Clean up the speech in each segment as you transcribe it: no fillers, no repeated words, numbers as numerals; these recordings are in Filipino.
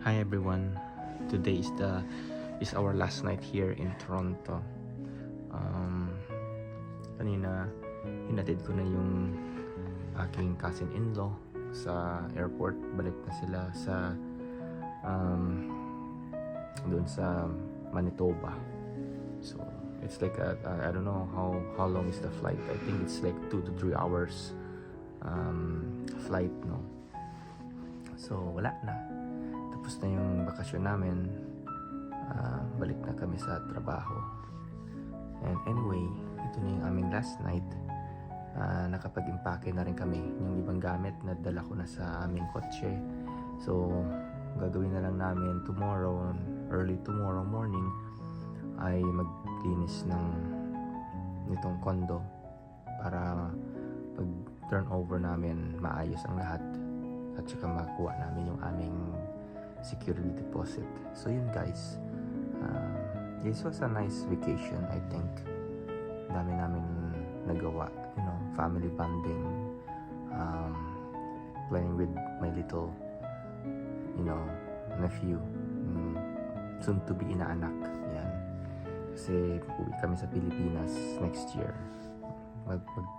Hi everyone. Today is our last night here in Toronto. Kanina hinatid ko na yung aking cousin-in-law sa airport. Balik na sila sa doon sa Manitoba. So it's like I don't know how long is the flight. I think it's like 2 to 3 hours flight, no? So wala na, tapos na yung bakasyon namin. Balik na kami sa trabaho. And anyway, ito na yung aming last night. Nakapag-impake na rin kami. Yung ibang gamit na dala ko na sa aming kotse. So gagawin na lang namin tomorrow, early tomorrow morning, ay maglinis nitong condo para pag turnover namin maayos ang lahat, at saka makuha namin yung aming security deposit. So yun guys, this was a nice vacation. I think dami namin nagawa, family bonding, playing with my little nephew, soon to be inaanak. Yan, kasi uwi kami sa Pilipinas next year.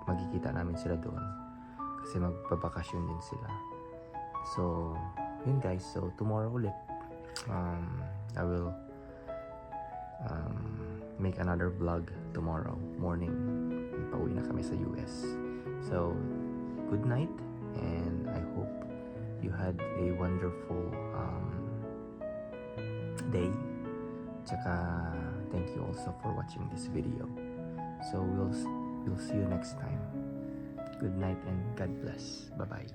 Magkikita namin sila doon kasi magpabakasyon din sila. So yun guys, so tomorrow ulit I will make another vlog tomorrow morning. Pauwi na kami sa US. So good night, and I hope you had a wonderful day. Tsaka thank you also for watching this video. So we'll see you next time. Good night and God bless. Bye bye.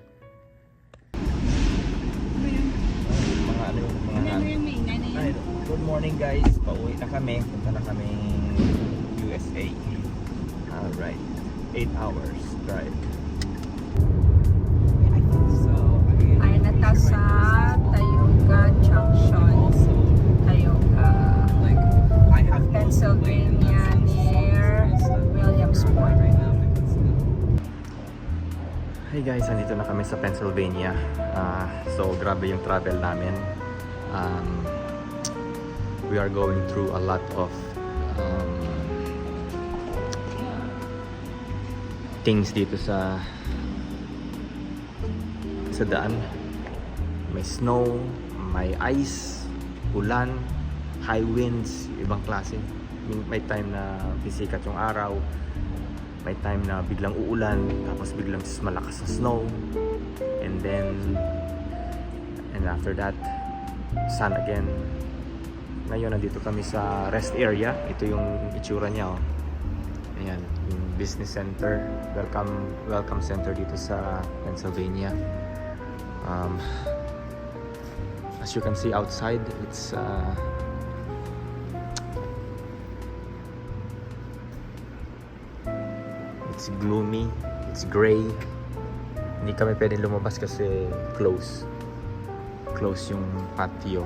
Good morning guys. Pauwi na kami. Punta na kami USA. Alright. 8 hours drive. Ay nata sa Tioga Junction. Tioga, Pennsylvania, near Williamsport. Hey guys, andito na kami sa Pennsylvania. So grabe yung travel namin. We are going through a lot of things dito sa daan. May snow, may ice, ulan, high winds, ibang klase. May time na bisikat yung araw, may time na biglang uulan, tapos biglang malakas na snow, and after that sun again. Ngayon nandito kami sa rest area. Ito yung itsura niya, oh. Ayan, yung business center, welcome center dito sa Pennsylvania. As you can see outside, it's gloomy, it's gray. Hindi kami pwedeng lumabas kasi close yung patio.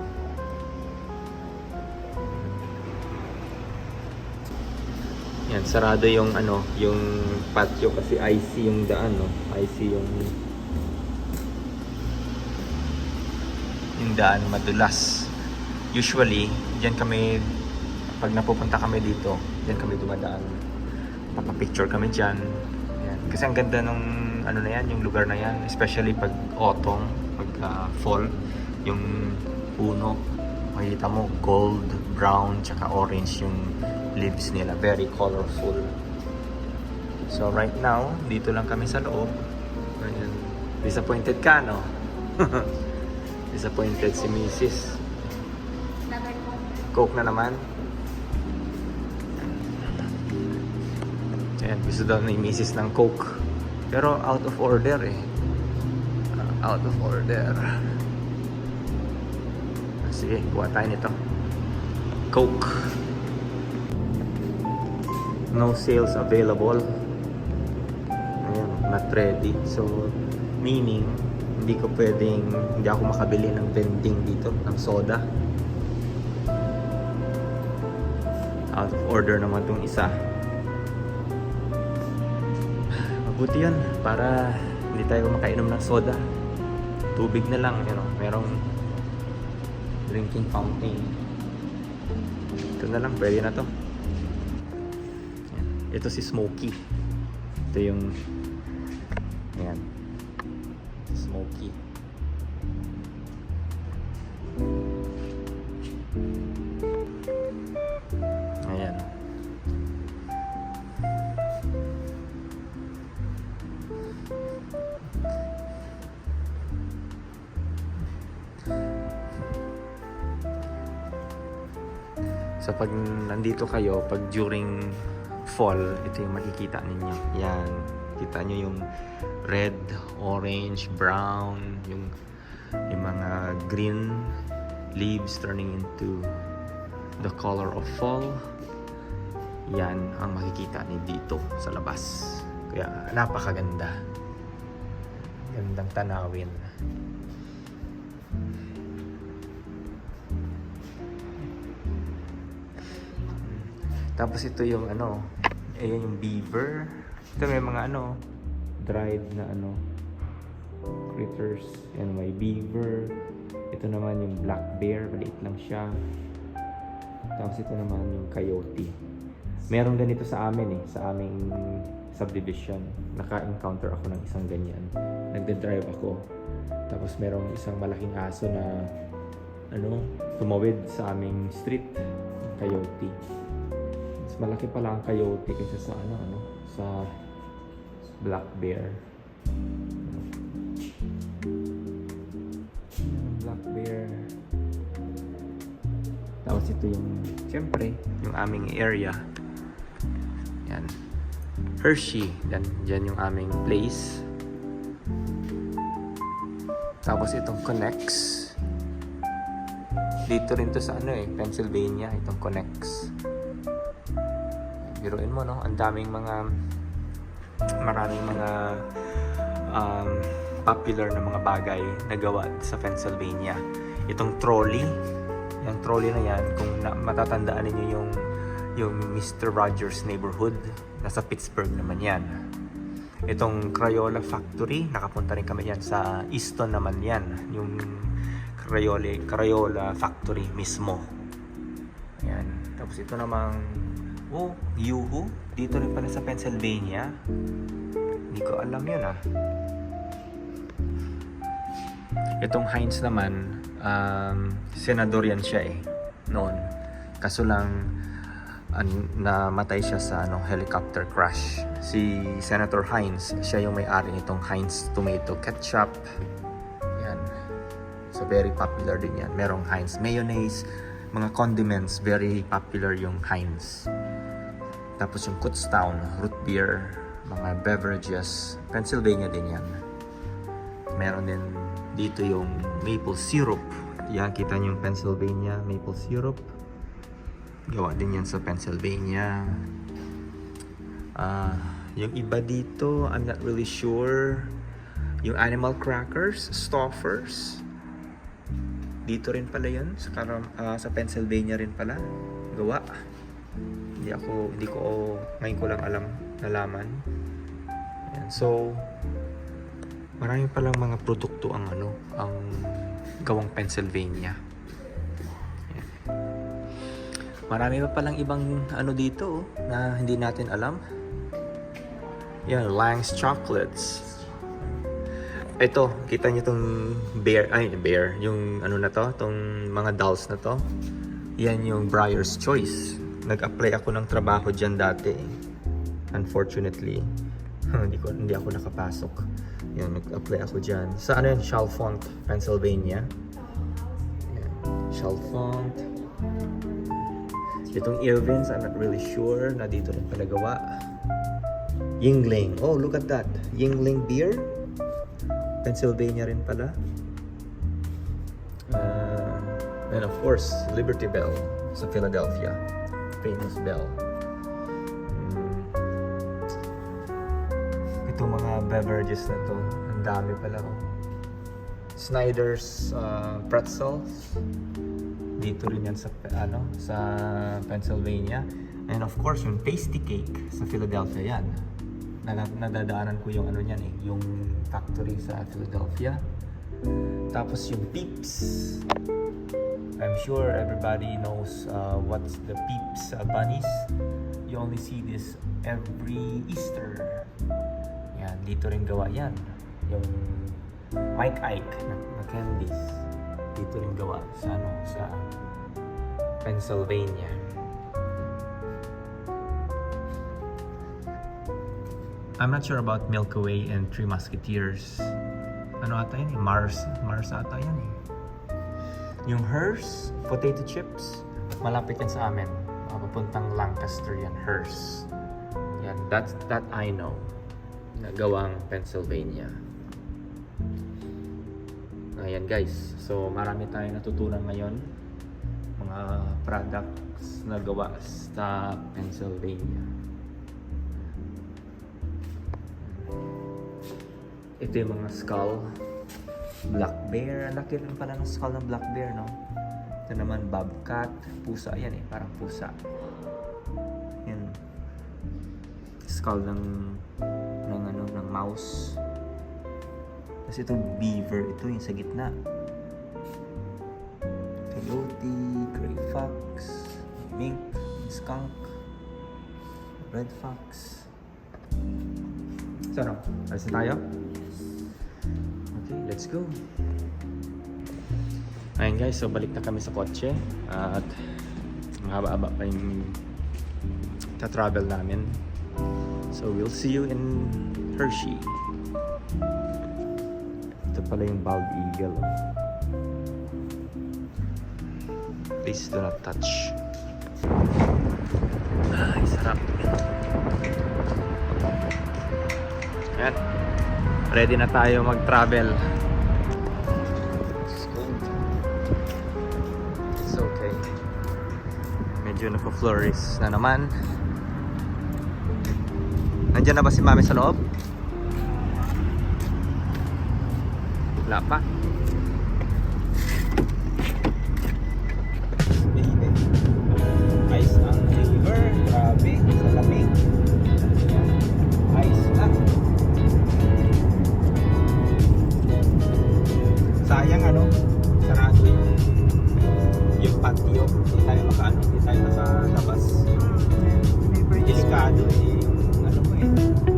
Yan, sarado yung yung patio kasi icy yung daan, no? Icy yung daan, madulas. Usually, diyan kami, pag napupunta kami dito, diyan kami dumadaan. Papapicture kami diyan. Yan. Kasi ang ganda nung na yan, yung lugar na yan, especially pag autumn, pag fall, yung puno, makikita mo gold, brown, tsaka orange yung leaves nila, very colorful. So right now, dito lang kami sa loob. Ayan. Disappointed ka, no? Disappointed si Mrs. Coke na naman. Ayan, gusto daw ni Mrs. ng Coke, pero out of order eh. Out of order. Sige, kuha tayo nito. Coke. No sales available. Ayan, not ready. So, meaning, hindi ako makabili ng vending dito, ng soda. Out of order naman tong isa. Mabuti yun, para hindi tayo makainom ng soda. Tubig na lang, merong drinking fountain. Ito na lang, pwede na to. Yan. Ito si Smokey. Ito yung ayan, Smokey. Ayan. So pag nandito kayo, pag during fall, ito yung makikita ninyo. Yan, kita nyo yung red, orange, brown, yung mga green leaves turning into the color of fall. Yan ang makikita niyo dito sa labas. Kaya napakaganda. Gandang tanawin. Tapos ito yung ano, ayan yung beaver. Ito may mga ano, dried na ano, critters. Yan, may beaver. Ito naman yung black bear, maliit lang siya. Tapos ito naman yung coyote. Meron ganito sa amin sa aming subdivision. Naka-encounter ako ng isang ganyan. Nagde-drive ako. Tapos merong isang malaking aso na ano, tumawid sa aming street, coyote. Mas malaki pala ang coyote kaysa sa sa black bear. Black bear. Tapos ito yung, siyempre, yung aming area. Yan. Hershey. Yan yung aming place. Tapos itong Connex. Dito rin to sa Pennsylvania. Itong Connex. Biruin mo, no? Ang daming maraming mga popular na mga bagay na gawa sa Pennsylvania. Itong trolley. Yung trolley na yan, kung matatandaan niyo yung Mr. Rogers Neighborhood, nasa Pittsburgh naman yan. Itong Crayola Factory, nakapunta rin kami yan sa Easton naman yan, yung Crayola Factory mismo. Ayan. Tapos ito namang Yoo-hoo, dito rin pala sa Pennsylvania. Hindi ko alam yun Itong Heinz naman, senador yan siya noon. Kaso lang namatay siya sa helicopter crash. Si Senator Heinz, siya yung may-ari nitong Heinz tomato ketchup. Yan. So very popular din yan. Merong Heinz mayonnaise, mga condiments, very popular yung Heinz. Tapos yung Kutztown, root beer, mga beverages, Pennsylvania din yan. Meron din dito yung maple syrup. Yan, kita nyo yung Pennsylvania maple syrup. Gawa din yan sa Pennsylvania. Yung iba dito, I'm not really sure. Yung animal crackers, Stouffer's. Dito rin pala yun. Sa Pennsylvania rin pala. Gawa. Hindi ko ngayon ko lang nalaman. Ayan. So, maraming palang mga produkto ang gawang Pennsylvania. Ayan. Marami pa palang ibang dito na hindi natin alam. Yan, Lang's Chocolates. Ito, kita niyo tong bear, yung tong mga dolls na to. Yan yung Briar's Choice. Nag-apply ako ng trabaho dyan dati. Unfortunately, hindi ako nakapasok. Yan, nag-apply ako dyan. Sa Chalfont, Pennsylvania. Yan, Chalfont. Itong Irvins, I'm not really sure na dito rin pala gawa. Yingling. Oh, look at that. Yingling beer. Pennsylvania rin pala. And of course, Liberty Bell sa Philadelphia. Famous bell. Itong mga beverages na to, ang dami pala. Snyder's pretzels. Dito rin yan sa Pennsylvania. And of course, yung pasty cake sa Philadelphia yan. Nadadaanan ko yung yung factory sa Philadelphia. Tapos yung Peeps. I'm sure everybody knows what's the Peeps bunnies. You only see this every Easter. Yan, dito rin gawa yan. Yung Mike Ike na candies. Dito rin gawa sa sa Pennsylvania. I'm not sure about Milky Way and Three Musketeers. Ano ata yan eh? Mars ata yan eh. Yung Hers, potato chips, malapit yan sa amin. Papuntang Lancaster yan, Hers. Yan, that I know. Nagawang Pennsylvania. Ayan guys, so marami tayong natutunan ngayon. Mga products na gawa sa Pennsylvania. Ito yung mga skull. Black bear. Ang laki rin pala ng skull ng black bear, no? Ito naman bobcat. Pusa yan eh. Parang pusa. Yan. Skull ng mouse. Kasi itong beaver. Ito yung sa gitna. Coyote, gray fox, mink, skunk, red fox. So ano? Alis na tayo? Okay, let's go. Ayun guys, so balik na kami sa kotse at mahaba-haba pa yung travel namin. So we'll see you in Hershey. Ito pala yung bald eagle. Please do not touch. Ay, sarap. Ayan. Ready na tayo mag-travel. It's cold. It's okay. Medyo napa-flurries na naman. Nandiyan na ba si Mami sa loob? Wala pa. Ice ang river. Grabe. Sa lamig. Ice na. Sayang sarado yung patio. Hindi tayo hindi tayo nakalabas. Delikado yung